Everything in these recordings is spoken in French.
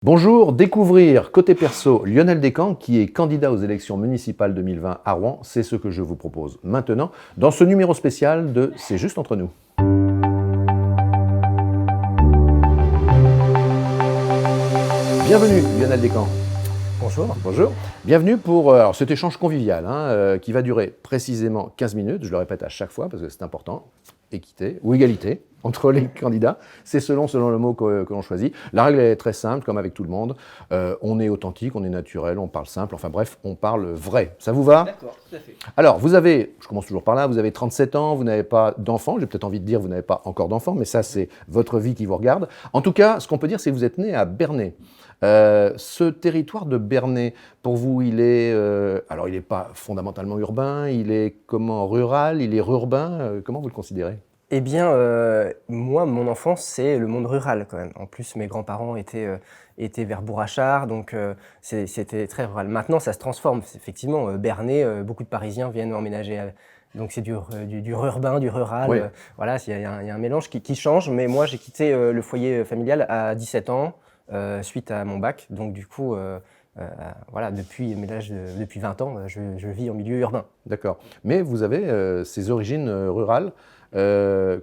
Bonjour, découvrir côté perso Lionel Descamps qui est candidat aux élections municipales 2020 à Rouen, c'est ce que je vous propose maintenant dans ce numéro spécial de C'est juste entre nous. Bienvenue Lionel Descamps. Bonjour. Bonjour. Bienvenue pour alors, cet échange convivial qui va durer précisément 15 minutes, je le répète à chaque fois parce que c'est important, équité ou égalité entre les candidats, c'est selon le mot que l'on choisit. La règle est très simple, comme avec tout le monde, on est authentique, on est naturel, on parle simple, enfin bref, on parle vrai. Ça vous va? D'accord, tout à fait. Alors, vous avez, je commence toujours par là, vous avez 37 ans, vous n'avez pas d'enfant, j'ai peut-être envie de dire vous n'avez pas encore d'enfant, mais ça c'est votre vie qui vous regarde. En tout cas, ce qu'on peut dire, c'est que vous êtes né à Bernay. Ce territoire de Bernay, pour vous, il est, alors il n'est pas fondamentalement urbain, il est comment, rural, il est rurbain, comment vous le considérez? Eh bien, moi, mon enfance, c'est le monde rural quand même. En plus, mes grands-parents étaient vers Bourrachard, donc c'était très rural. Maintenant, ça se transforme. Effectivement, Bernay, beaucoup de Parisiens viennent emménager. Donc c'est du rurbain, du rural. Oui. Voilà, il y a un mélange qui change. Mais moi, j'ai quitté le foyer familial à 17 ans, suite à mon bac. Donc du coup, voilà, depuis 20 ans, je vis en milieu urbain. D'accord. Mais vous avez ces origines rurales.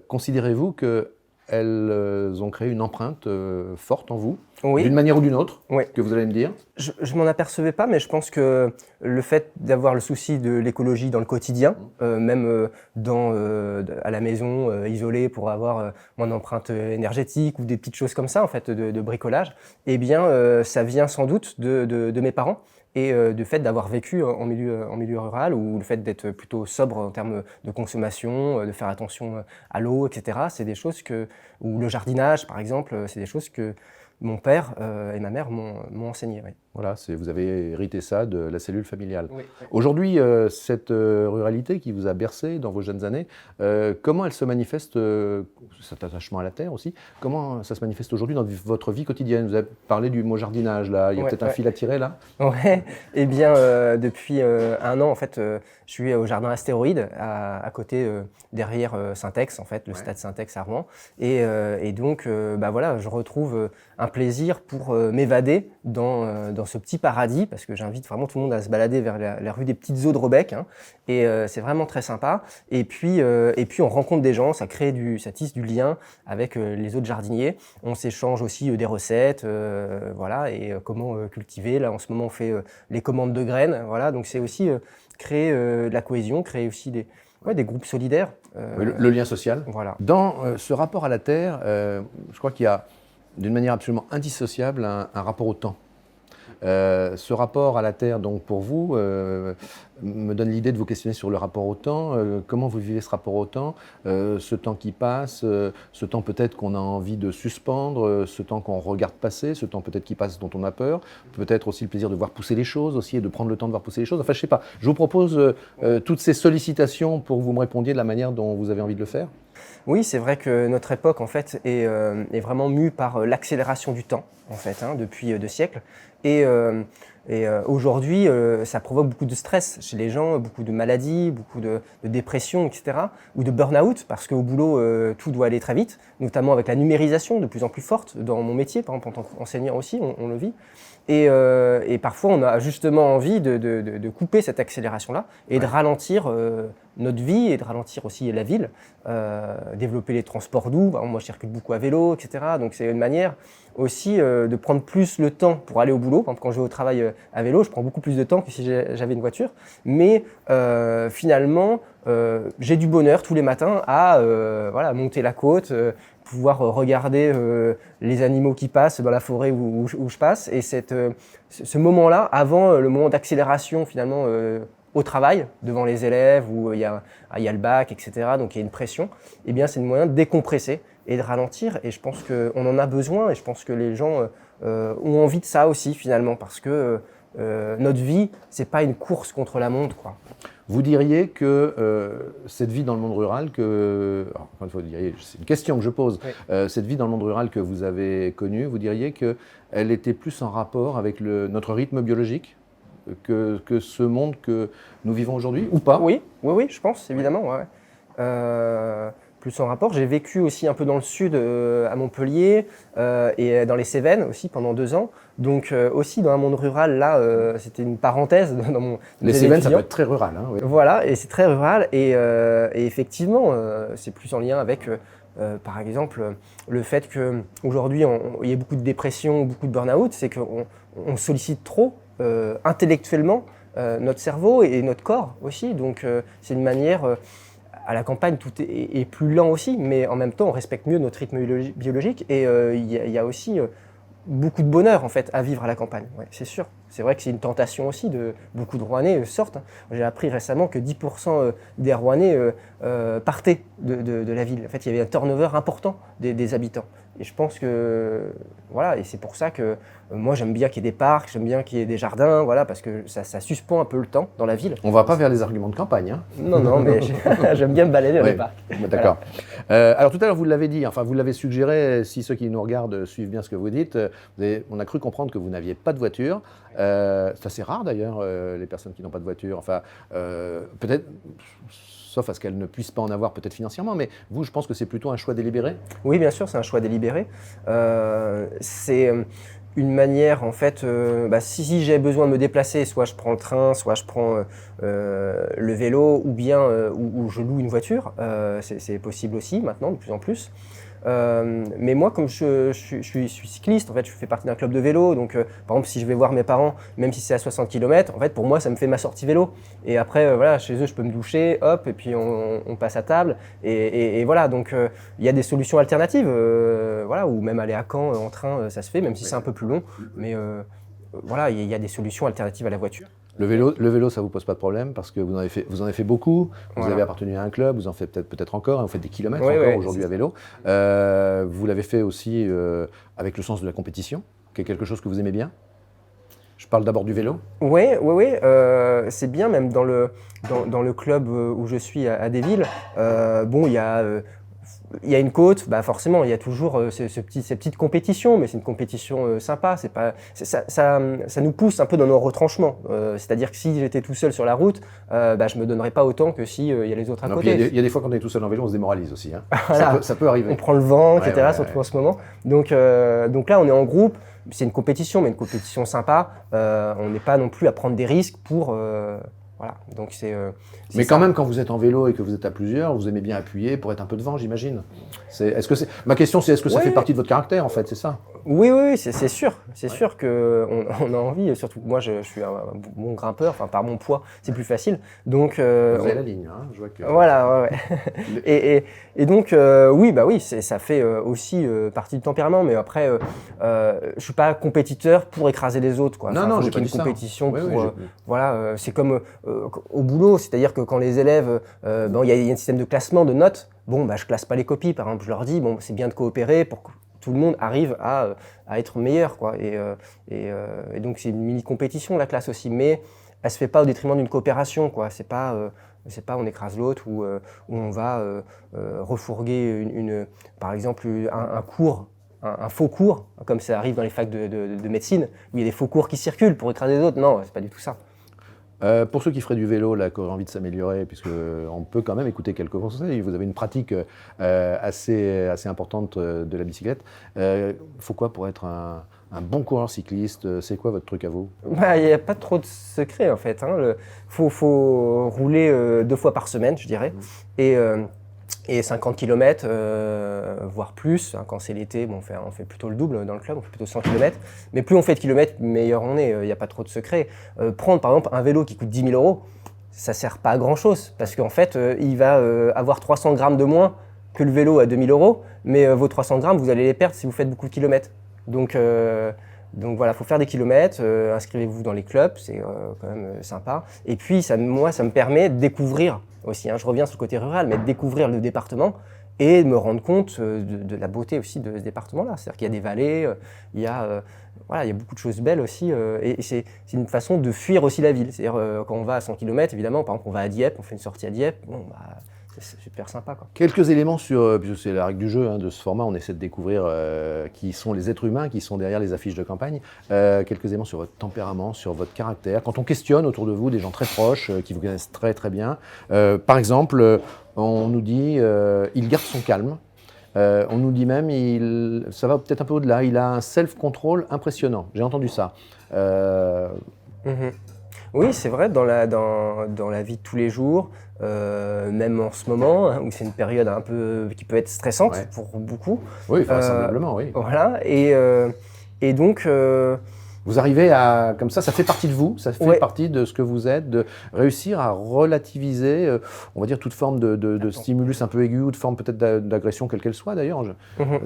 Considérez-vous qu'elles ont créé une empreinte forte en vous, Oui. d'une manière ou d'une autre, Oui. que vous allez me dire? Je m'en apercevais pas, mais je pense que le fait d'avoir le souci de l'écologie dans le quotidien, même à la maison, isolée pour avoir moins d'empreinte énergétique ou des petites choses comme ça, en fait, de bricolage, eh bien, ça vient sans doute de mes parents et du fait d'avoir vécu en milieu rural ou le fait d'être plutôt sobre en termes de consommation, de faire attention à l'eau, etc. C'est des choses ou le jardinage, par exemple, c'est des choses que mon père et ma mère m'ont enseigné. Oui. Voilà, vous avez hérité ça de la cellule familiale. Oui, oui. Aujourd'hui, cette ruralité qui vous a bercé dans vos jeunes années, comment elle se manifeste, cet attachement à la terre aussi, comment ça se manifeste aujourd'hui dans votre vie quotidienne? Vous avez parlé du mot jardinage, là, il y a Ouais, peut-être un ouais. fil à tirer, là? Ouais, eh bien, depuis un an, en fait, je suis au jardin Astéroïde, à côté, derrière Syntex, en fait, le stade Syntex à Rouen. Et donc, bah voilà, je retrouve un plaisir pour m'évader dans ce petit paradis, parce que j'invite vraiment tout le monde à se balader vers la rue des Petites Eaux de Rebec, hein, et c'est vraiment très sympa. Et puis on rencontre des gens, ça tisse du lien avec les autres jardiniers. On s'échange aussi des recettes, voilà, et comment cultiver. Là, en ce moment, on fait les commandes de graines, voilà. Donc, c'est aussi créer de la cohésion, créer aussi des groupes solidaires. Oui, le lien social. Voilà. Dans ce rapport à la terre, je crois qu'il y a, d'une manière absolument indissociable, un rapport au temps. Ce rapport à la terre, donc pour vous, me donne l'idée de vous questionner sur le rapport au temps. Comment vous vivez ce rapport au temps, ce temps qui passe, ce temps peut-être qu'on a envie de suspendre, ce temps qu'on regarde passer, ce temps peut-être qui passe dont on a peur, peut-être aussi le plaisir de voir pousser les choses aussi et de prendre le temps de voir pousser les choses. Enfin, je ne sais pas. Je vous propose toutes ces sollicitations pour que vous me répondiez de la manière dont vous avez envie de le faire. Oui, c'est vrai que notre époque, en fait, est vraiment mue par l'accélération du temps, en fait, hein, depuis 2 siècles. Et aujourd'hui, ça provoque beaucoup de stress chez les gens, beaucoup de maladies, beaucoup de dépression, etc. Ou de burn-out, parce qu'au boulot, tout doit aller très vite, notamment avec la numérisation de plus en plus forte dans mon métier, par exemple en tant qu'enseignant aussi, on le vit. Et parfois, on a justement envie de couper cette accélération-là et de ralentir notre vie et de ralentir aussi la ville, développer les transports doux. Par exemple, moi, je circule beaucoup à vélo, etc. Donc, c'est une manière aussi de prendre plus le temps pour aller au boulot. Par exemple, quand je vais au travail à vélo, je prends beaucoup plus de temps que si j'avais une voiture. Mais finalement, j'ai du bonheur tous les matins à voilà, monter la côte, pouvoir regarder les animaux qui passent dans la forêt où je passe. Et ce moment-là, avant le moment d'accélération finalement au travail, devant les élèves, où il y a le bac, etc., donc il y a une pression, eh bien c'est le moyen de décompresser et de ralentir. Et je pense qu'on en a besoin, et je pense que les gens ont envie de ça aussi finalement, parce que notre vie, c'est pas une course contre la montre, quoi. Vous diriez que cette vie dans le monde rural, alors, encore une fois, c'est une question que je pose, oui. Cette vie dans le monde rural que vous avez connue, vous diriez qu'elle était plus en rapport avec notre rythme biologique que ce monde que nous vivons aujourd'hui, ou pas? Oui, je pense, évidemment. Ouais. plus en rapport. J'ai vécu aussi un peu dans le sud, à Montpellier, et dans les Cévennes aussi pendant 2 ans. Donc aussi dans un monde rural, là, c'était une parenthèse dans mon. Les Cévennes, ça peut être très rural. Hein, oui. Voilà, et c'est très rural. Et effectivement, c'est plus en lien avec, par exemple, le fait qu'aujourd'hui, il y a beaucoup de dépression, beaucoup de burn-out, c'est qu'on sollicite trop intellectuellement notre cerveau et notre corps aussi. Donc c'est une manière, à la campagne, tout est plus lent aussi, mais en même temps, on respecte mieux notre rythme biologique. Et il y a aussi beaucoup de bonheur en fait à vivre à la campagne, ouais, c'est sûr. C'est vrai que c'est une tentation aussi, beaucoup de Rouennais sortent. J'ai appris récemment que 10% des Rouennais partaient de la ville. En fait, il y avait un turnover important des habitants. Et je pense que, voilà, et c'est pour ça que moi j'aime bien qu'il y ait des parcs, j'aime bien qu'il y ait des jardins, voilà, parce que ça suspend un peu le temps dans la ville. On ne va pas vers les arguments de campagne. Hein. Non, mais j'aime bien me balader dans les parcs. D'accord. Voilà. Alors tout à l'heure, vous l'avez dit, enfin vous l'avez suggéré, si ceux qui nous regardent suivent bien ce que vous dites, on a cru comprendre que vous n'aviez pas de voiture. C'est assez rare d'ailleurs, les personnes qui n'ont pas de voiture. Enfin, peut-être, sauf à ce qu'elles ne puissent pas en avoir peut-être financièrement, mais vous, je pense que c'est plutôt un choix délibéré. Oui, bien sûr, c'est un choix délibéré. C'est une manière, en fait, si j'ai besoin de me déplacer, soit je prends le train, soit je prends le vélo, ou bien ou je loue une voiture. C'est possible aussi maintenant, de plus en plus. Mais moi, comme je suis cycliste, en fait, je fais partie d'un club de vélo. Donc, par exemple, si je vais voir mes parents, même si c'est à 60 km, en fait, pour moi, ça me fait ma sortie vélo. Et après, voilà, chez eux, je peux me doucher, hop, et puis on passe à table. Et voilà, donc il y a des solutions alternatives, voilà, ou même aller à Caen en train, ça se fait, même si c'est un peu plus long. Mais voilà, il y a des solutions alternatives à la voiture. Le vélo, ça ne vous pose pas de problème parce que vous en avez fait beaucoup, vous Voilà. avez appartenu à un club, vous en faites peut-être encore, vous faites des kilomètres Oui, encore oui, aujourd'hui à vélo. Vous l'avez fait aussi avec le sens de la compétition, qui est quelque chose que vous aimez bien. Je parle d'abord du vélo. Oui, c'est bien, même dans le club où je suis à Desvilles. Bon, il y a une côte, bah forcément, il y a toujours ces petites compétitions, mais c'est une compétition sympa. Ça nous pousse un peu dans nos retranchements. C'est-à-dire que si j'étais tout seul sur la route, je me donnerais pas autant que si il y a les autres à côté. Il y a des fois quand on est tout seul en vélo, on se démoralise aussi. Hein. Voilà. Ça peut arriver. On prend le vent, etc. Surtout en ce moment. Donc là, on est en groupe. C'est une compétition, mais une compétition sympa. On n'est pas non plus à prendre des risques pour. Voilà, donc mais quand même, quand vous êtes en vélo et que vous êtes à plusieurs, vous aimez bien appuyer pour être un peu devant, j'imagine. Ma question, c'est est-ce que ça fait partie de votre caractère, en fait, c'est ça? Oui, c'est sûr. C'est sûr qu'on a envie, surtout que moi, je suis un bon grimpeur, enfin, par mon poids, c'est plus facile. Donc, vous avez la ligne, hein, je vois que... Voilà, ouais. Et donc, oui, ça fait aussi partie du tempérament, mais après, je suis pas compétiteur pour écraser les autres, quoi. Non, j'ai pas une compétition pour... voilà, c'est comme au boulot, c'est-à-dire que quand les élèves, il y a un système de classement, de notes, je classe pas les copies, par exemple, je leur dis, c'est bien de coopérer pour que tout le monde arrive à être meilleur, quoi. Et donc, c'est une mini-compétition, la classe aussi, mais elle se fait pas au détriment d'une coopération, quoi. C'est pas on écrase l'autre ou on va refourguer par exemple, un cours, un faux cours, comme ça arrive dans les facs de médecine, où il y a des faux cours qui circulent pour écraser les autres. Non, c'est pas du tout ça. Pour ceux qui feraient du vélo, là, qui auraient envie de s'améliorer, puisqu'on peut quand même écouter quelques conseils, vous avez une pratique assez importante de la bicyclette. Faut quoi pour être un bon coureur cycliste? C'est quoi votre truc à vous? Il n'y a pas trop de secret en fait. Faut rouler 2 fois par semaine, je dirais. Et 50 km, voire plus. Quand c'est l'été, on fait plutôt le double dans le club, on fait plutôt 100 km. Mais plus on fait de kilomètres, meilleur on est. Il n'y a pas trop de secret. Prendre par exemple un vélo qui coûte 10 000 €, ça ne sert pas à grand chose. Parce qu'en fait, il va avoir 300 grammes de moins que le vélo à 2 000 €. Mais vos 300 grammes, vous allez les perdre si vous faites beaucoup de kilomètres. Donc voilà, il faut faire des kilomètres, inscrivez-vous dans les clubs, c'est quand même sympa. Et puis, ça me permet de découvrir aussi, je reviens sur le côté rural, mais de découvrir le département et de me rendre compte de la beauté aussi de ce département-là. C'est-à-dire qu'il y a des vallées, il y a beaucoup de choses belles aussi. Et c'est une façon de fuir aussi la ville. C'est-à-dire quand on va à 100 km, évidemment, par exemple, on va à Dieppe, on fait une sortie à Dieppe, c'est super sympa, quoi. Quelques éléments sur, puisque c'est la règle du jeu, hein, de ce format, on essaie de découvrir qui sont les êtres humains qui sont derrière les affiches de campagne. Quelques éléments sur votre tempérament, sur votre caractère. Quand on questionne autour de vous des gens très proches, qui vous connaissent très très bien, par exemple, on nous dit il garde son calme. On nous dit même, ça va peut-être un peu au-delà, il a un self-control impressionnant. J'ai entendu ça. Mhm. Oui, c'est vrai, dans la vie de tous les jours, même en ce moment, hein, où c'est une période un peu qui peut être stressante Ouais. pour beaucoup. Oui, vraisemblablement, oui. Voilà, et donc, Vous arrivez à, comme ça fait partie de vous, ça fait Ouais. partie de ce que vous êtes, de réussir à relativiser, on va dire, toute forme de stimulus un peu aigu ou de forme peut-être d'agression, quelle qu'elle soit d'ailleurs,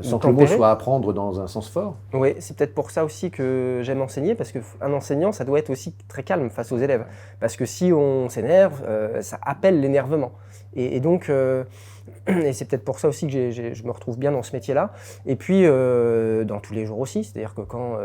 sans que le mot tempérer. soit à prendre dans un sens fort. Oui, c'est peut-être pour ça aussi que j'aime enseigner, parce qu'un enseignant, ça doit être aussi très calme face aux élèves. Parce que si on s'énerve, ça appelle l'énervement. Et donc, et c'est peut-être pour ça aussi que je me retrouve bien dans ce métier-là. Et puis, dans tous les jours aussi, c'est-à-dire que quand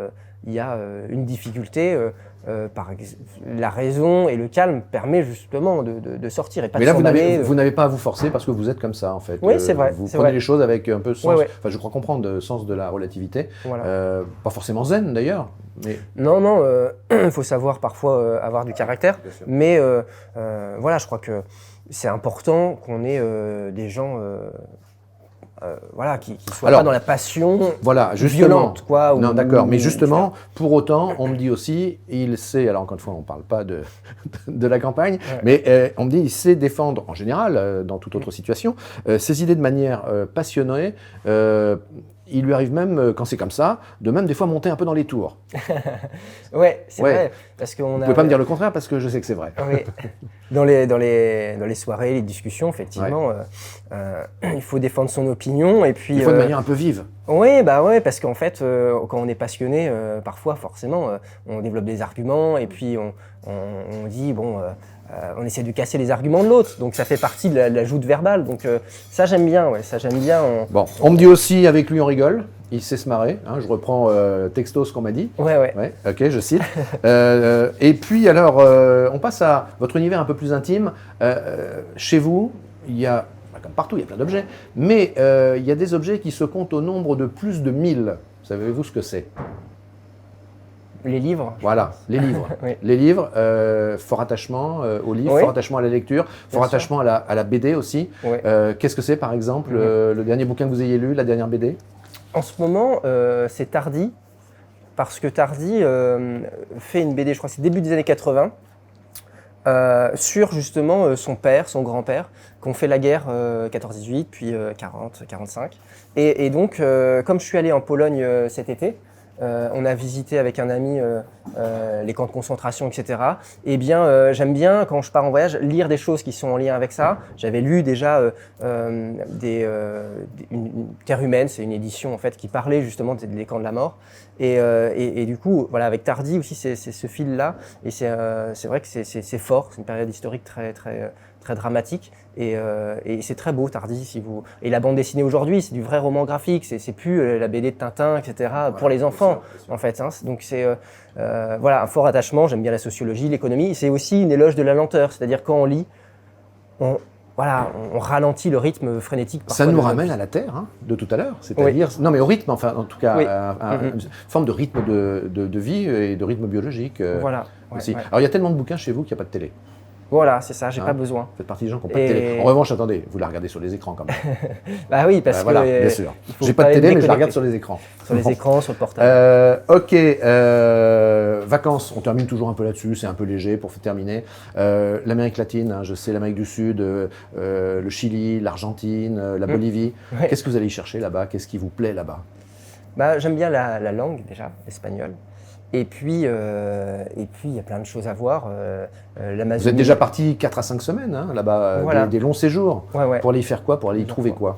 il y a une difficulté, la raison et le calme permet justement de sortir et pas Mais de là, s'emballer. vous n'avez pas à vous forcer parce que vous êtes comme ça, en fait. Oui, c'est vrai, Vous c'est prenez vrai. les choses avec un peu sens, Ouais. enfin, je crois comprendre, le sens de la relativité. Voilà. Pas forcément zen d'ailleurs, mais Non, il faut savoir parfois avoir du caractère, bien sûr. mais voilà, je crois que c'est important qu'on ait des gens voilà, qui soient Alors, pas dans la passion voilà, justement. violente, quoi. Non, ou- d'accord. Mais ou- justement, pour autant, on me dit aussi, il sait, alors encore une fois, on ne parle pas de la campagne, Ouais. mais on me dit, il sait défendre, en général, dans toute autre situation, ses idées de manière passionnée. Il lui arrive même, quand c'est comme ça, de même des fois monter un peu dans les tours. Ouais, c'est Ouais. vrai, parce qu'on Vous a. ne pouvez pas me dire le contraire parce que je sais que c'est vrai. Oui. Dans les soirées, les discussions, effectivement, il faut défendre son opinion et puis. Il faut de manière un peu vive. Oui, bah ouais, parce qu'en fait, quand on est passionné, parfois, forcément, on développe des arguments et puis on dit, bon, on essaie de casser les arguments de l'autre. Donc ça fait partie de la joute verbale. Donc ça, j'aime bien, ouais, ça, j'aime bien. Bon, on me dit aussi, avec lui, on rigole. Il sait se marrer. Hein, je reprends texto ce qu'on m'a dit. Ouais. Ouais, ok, je cite. Et puis, alors, on passe à votre univers un peu plus intime. Chez vous, il y a, comme partout, il y a plein d'objets, mais il y a des objets qui se comptent au nombre de plus de 1000. Savez-vous ce que c'est? Les livres. Voilà, les livres. Oui. Les livres, fort attachement aux livres, Oui. fort attachement à la lecture, fort Bien attachement à la BD aussi. Ouais. Qu'est-ce que c'est, par exemple, Mhm. le dernier bouquin que vous ayez lu, la dernière BD? En ce moment, c'est Tardy, parce que Tardy fait une BD, je crois que c'est début des années 80, sur justement son père, son grand-père, qui ont fait la guerre 14-18, puis 40-45. Et donc, comme je suis allé en Pologne cet été, on a visité avec un ami les camps de concentration, etc. Eh bien, j'aime bien, quand je pars en voyage, lire des choses qui sont en lien avec ça. J'avais lu déjà une Terre humaine, c'est une édition en fait qui parlait justement des camps de la mort. Et du coup, voilà, avec Tardy aussi, c'est ce fil-là. Et c'est vrai que c'est fort, c'est une période historique très dramatique. Et c'est très beau, Tardy. Et la bande dessinée aujourd'hui, c'est du vrai roman graphique. C'est plus la BD de Tintin, etc. pour les enfants, en fait. Hein. Donc c'est voilà, un fort attachement. J'aime bien la sociologie, l'économie. C'est aussi une éloge de la lenteur. C'est-à-dire quand on lit, on ralentit le rythme frénétique. Ça nous ramène à la Terre, hein, de tout à l'heure. C'est-à-dire, non mais au rythme, enfin en tout cas, Oui. une forme de rythme de vie et de rythme biologique Voilà. aussi. Ouais. Alors il y a tellement de bouquins chez vous qu'il n'y a pas de télé. Voilà, c'est ça, j'ai Hein. pas besoin. Vous faites partie des gens qui n'ont pas de Et- télé. En revanche, attendez, vous la regardez sur les écrans quand même. Bah oui, parce Voilà, que bien sûr. il faut J'ai pas de être télé, mais je la déconnecté. regarde sur les écrans. Sur les Bon. écrans, sur le portable. Ok, vacances, on termine toujours un peu là-dessus, c'est un peu léger pour terminer. L'Amérique latine, hein, je sais, l'Amérique du Sud, le Chili, l'Argentine, la Bolivie. Ouais. Qu'est-ce que vous allez y chercher là-bas? Qu'est-ce qui vous plaît là-bas? Bah, j'aime bien la langue déjà, l'espagnol. Et puis, il y a plein de choses à voir. L'Amazonie. Vous êtes déjà parti 4 à 5 semaines hein, là-bas, Voilà. des longs séjours. Ouais. Pour aller y faire quoi? Pour aller y Plusieurs trouver fois. quoi?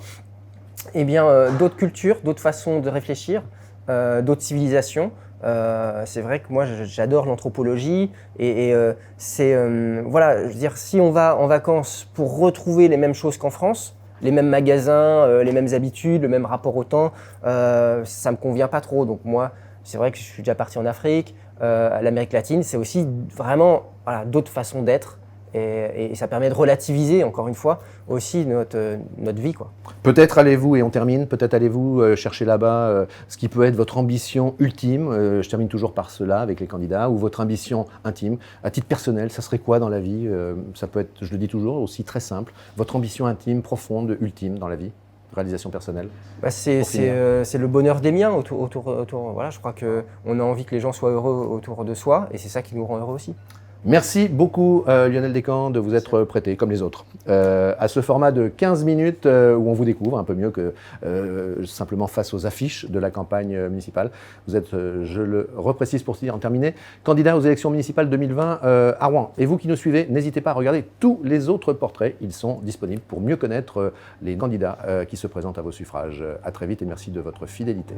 Eh bien, d'autres cultures, d'autres façons de réfléchir, d'autres civilisations. C'est vrai que moi, j'adore l'anthropologie et c'est voilà, je veux dire, si on va en vacances pour retrouver les mêmes choses qu'en France, les mêmes magasins, les mêmes habitudes, le même rapport au temps, ça me convient pas trop. Donc moi, c'est vrai que je suis déjà parti en Afrique, à l'Amérique latine, c'est aussi vraiment voilà, d'autres façons d'être Et ça permet de relativiser, encore une fois, aussi notre vie, quoi. Peut-être allez-vous, et on termine, peut-être allez-vous chercher là-bas ce qui peut être votre ambition ultime, je termine toujours par cela avec les candidats, ou votre ambition intime, à titre personnel, ça serait quoi dans la vie? Ça peut être, je le dis toujours, aussi très simple, votre ambition intime, profonde, ultime dans la vie, réalisation personnelle. C'est le bonheur des miens voilà, je crois qu'on a envie que les gens soient heureux autour de soi, et c'est ça qui nous rend heureux aussi. Merci beaucoup Lionel Descamps de vous être prêté, comme les autres, à ce format de 15 minutes où on vous découvre un peu mieux que simplement face aux affiches de la campagne municipale. Vous êtes, je le reprécise pour en terminer, candidat aux élections municipales 2020 à Rouen. Et vous qui nous suivez, n'hésitez pas à regarder tous les autres portraits. Ils sont disponibles pour mieux connaître les candidats qui se présentent à vos suffrages. À très vite et merci de votre fidélité.